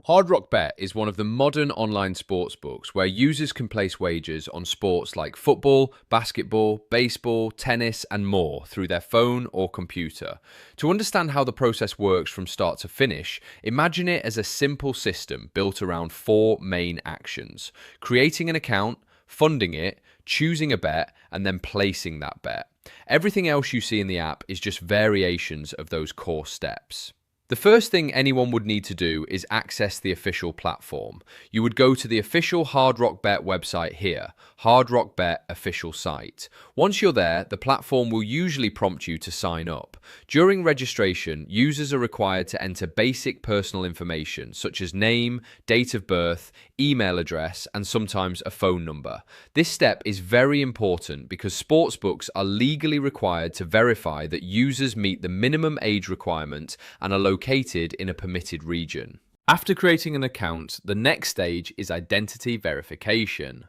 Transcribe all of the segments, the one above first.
Hard Rock Bet is one of the modern online sportsbooks where users can place wagers on sports like football, basketball, baseball, tennis, and more through their phone or computer. To understand how the process works from start to finish, imagine it as a simple system built around four main actions: creating an account, funding it, choosing a bet, and then placing that bet. Everything else you see in the app is just variations of those core steps. The first thing anyone would need to do is access the official platform. You would go to the official Hard Rock Bet website here, Hard Rock Bet official site. Once you're there, the platform will usually prompt you to sign up. During registration, users are required to enter basic personal information such as name, date of birth, email address, and sometimes a phone number. This step is very important because sportsbooks are legally required to verify that users meet the minimum age requirement and are located in a permitted region. After creating an account, the next stage is identity verification.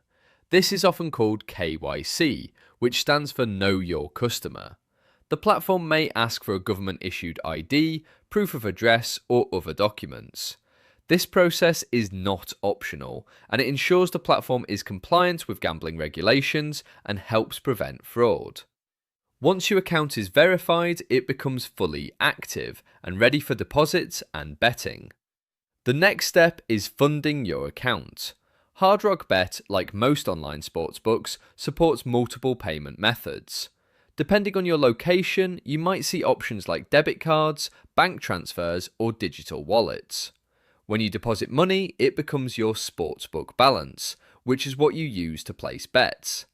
This is often called KYC, which stands for Know Your Customer. The platform may ask for a government-issued ID, proof of address, or other documents. This process is not optional, and it ensures the platform is compliant with gambling regulations and helps prevent fraud. Once your account is verified, it becomes fully active and ready for deposits and betting. The next step is funding your account. Hard Rock Bet, like most online sportsbooks, supports multiple payment methods. Depending on your location, you might see options like debit cards, bank transfers, or digital wallets. When you deposit money, it becomes your sportsbook balance, which is what you use to place bets.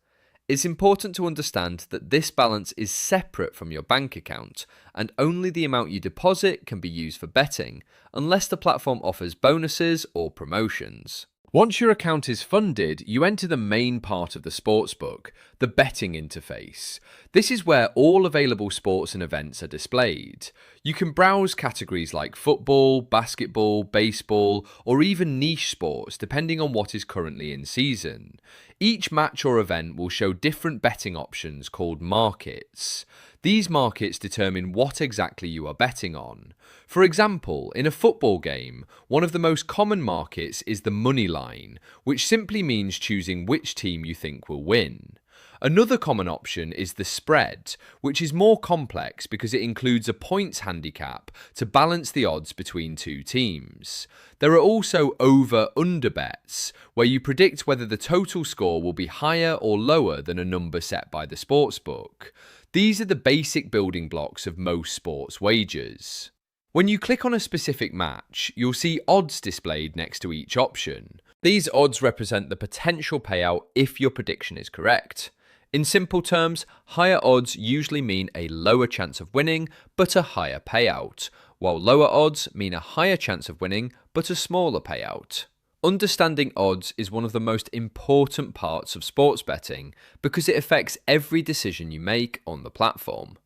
It's important to understand that this balance is separate from your bank account, and only the amount you deposit can be used for betting, unless the platform offers bonuses or promotions. Once your account is funded, you enter the main part of the sportsbook, the betting interface. This is where all available sports and events are displayed. You can browse categories like football, basketball, baseball, or even niche sports depending on what is currently in season. Each match or event will show different betting options called markets. These markets determine what exactly you are betting on. For example, in a football game, one of the most common markets is the Moneyline, which simply means choosing which team you think will win. Another common option is the spread, which is more complex because it includes a points handicap to balance the odds between two teams. There are also over-under bets, where you predict whether the total score will be higher or lower than a number set by the sportsbook. These are the basic building blocks of most sports wagers. When you click on a specific match, you'll see odds displayed next to each option. These odds represent the potential payout if your prediction is correct. In simple terms, higher odds usually mean a lower chance of winning, but a higher payout, while lower odds mean a higher chance of winning, but a smaller payout. Understanding odds is one of the most important parts of sports betting because it affects every decision you make on the platform.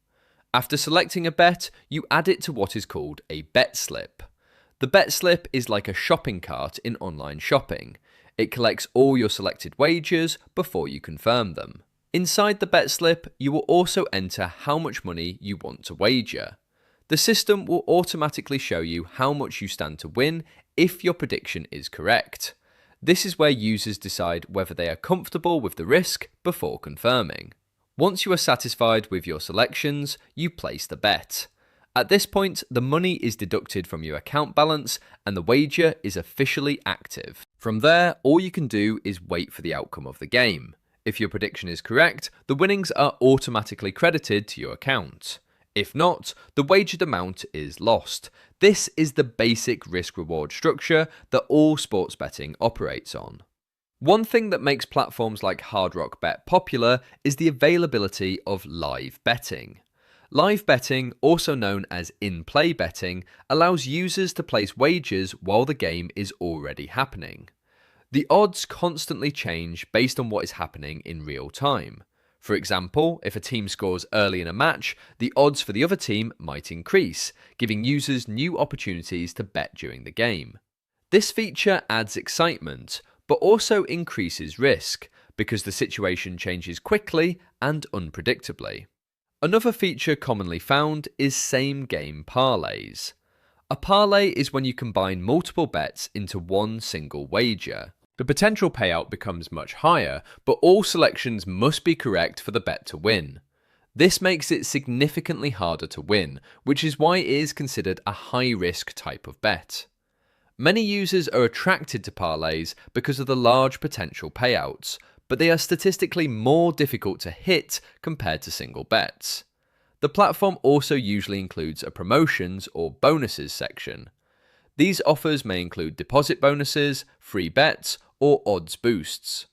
After selecting a bet, you add it to what is called a bet slip. The bet slip is like a shopping cart in online shopping. It collects all your selected wagers before you confirm them. Inside the bet slip, you will also enter how much money you want to wager. The system will automatically show you how much you stand to win if your prediction is correct. This is where users decide whether they are comfortable with the risk before confirming. Once you are satisfied with your selections, you place the bet. At this point, the money is deducted from your account balance and the wager is officially active. From there, all you can do is wait for the outcome of the game. If your prediction is correct, the winnings are automatically credited to your account. If not, the wagered amount is lost. This is the basic risk-reward structure that all sports betting operates on. One thing that makes platforms like Hard Rock Bet popular is the availability of live betting. Live betting, also known as in-play betting, allows users to place wagers while the game is already happening. The odds constantly change based on what is happening in real time. For example, if a team scores early in a match, the odds for the other team might increase, giving users new opportunities to bet during the game. This feature adds excitement, but also increases risk, because the situation changes quickly and unpredictably. Another feature commonly found is same-game parlays. A parlay is when you combine multiple bets into one single wager. The potential payout becomes much higher, but all selections must be correct for the bet to win. This makes it significantly harder to win, which is why it is considered a high-risk type of bet. Many users are attracted to parlays because of the large potential payouts, but they are statistically more difficult to hit compared to single bets. The platform also usually includes a promotions or bonuses section. These offers may include deposit bonuses, free bets, or odds boosts.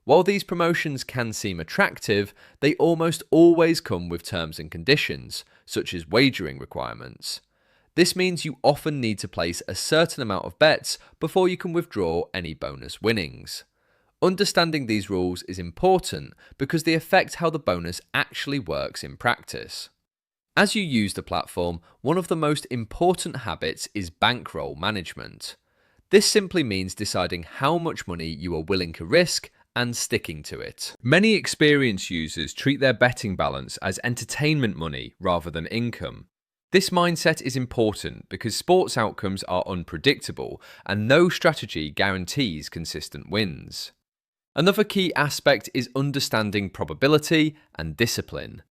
While these promotions can seem attractive, they almost always come with terms and conditions, such as wagering requirements. This means you often need to place a certain amount of bets before you can withdraw any bonus winnings. Understanding these rules is important because they affect how the bonus actually works in practice. As you use the platform, one of the most important habits is bankroll management. This simply means deciding how much money you are willing to risk and sticking to it. Many experienced users treat their betting balance as entertainment money rather than income. This mindset is important because sports outcomes are unpredictable and no strategy guarantees consistent wins. Another key aspect is understanding probability and discipline.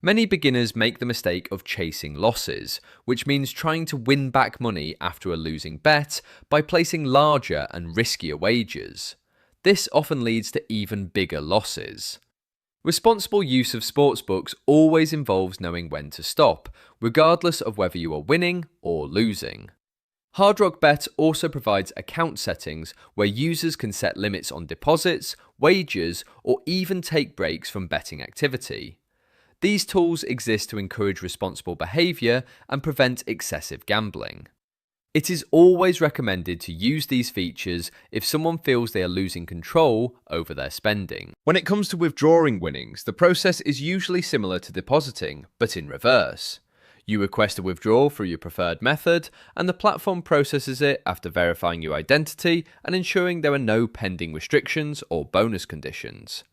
Many beginners make the mistake of chasing losses, which means trying to win back money after a losing bet by placing larger and riskier wagers. This often leads to even bigger losses. Responsible use of sportsbooks always involves knowing when to stop, regardless of whether you are winning or losing. Hard Rock Bet also provides account settings where users can set limits on deposits, wagers, or even take breaks from betting activity. These tools exist to encourage responsible behavior and prevent excessive gambling. It is always recommended to use these features if someone feels they are losing control over their spending. When it comes to withdrawing winnings, the process is usually similar to depositing, but in reverse. You request a withdrawal through your preferred method, and the platform processes it after verifying your identity and ensuring there are no pending restrictions or bonus conditions.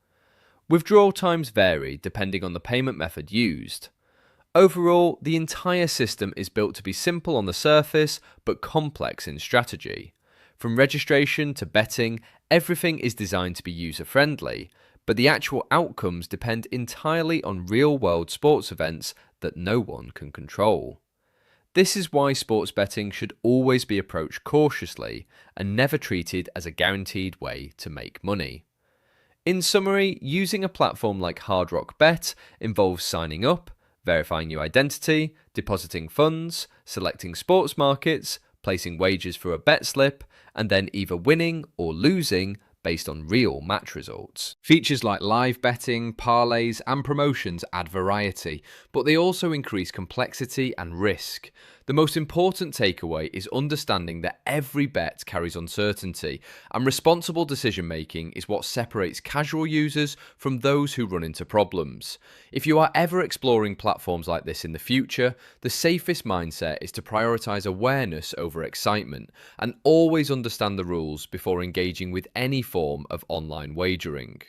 Withdrawal times vary depending on the payment method used. Overall, the entire system is built to be simple on the surface, but complex in strategy. From registration to betting, everything is designed to be user-friendly, but the actual outcomes depend entirely on real-world sports events that no one can control. This is why sports betting should always be approached cautiously and never treated as a guaranteed way to make money. In summary, using a platform like Hard Rock Bet involves signing up, verifying your identity, depositing funds, selecting sports markets, placing wagers for a bet slip, and then either winning or losing based on real match results. Features like live betting, parlays, and promotions add variety, but they also increase complexity and risk. The most important takeaway is understanding that every bet carries uncertainty, and responsible decision-making is what separates casual users from those who run into problems. If you are ever exploring platforms like this in the future, the safest mindset is to prioritize awareness over excitement, and always understand the rules before engaging with any form of online wagering.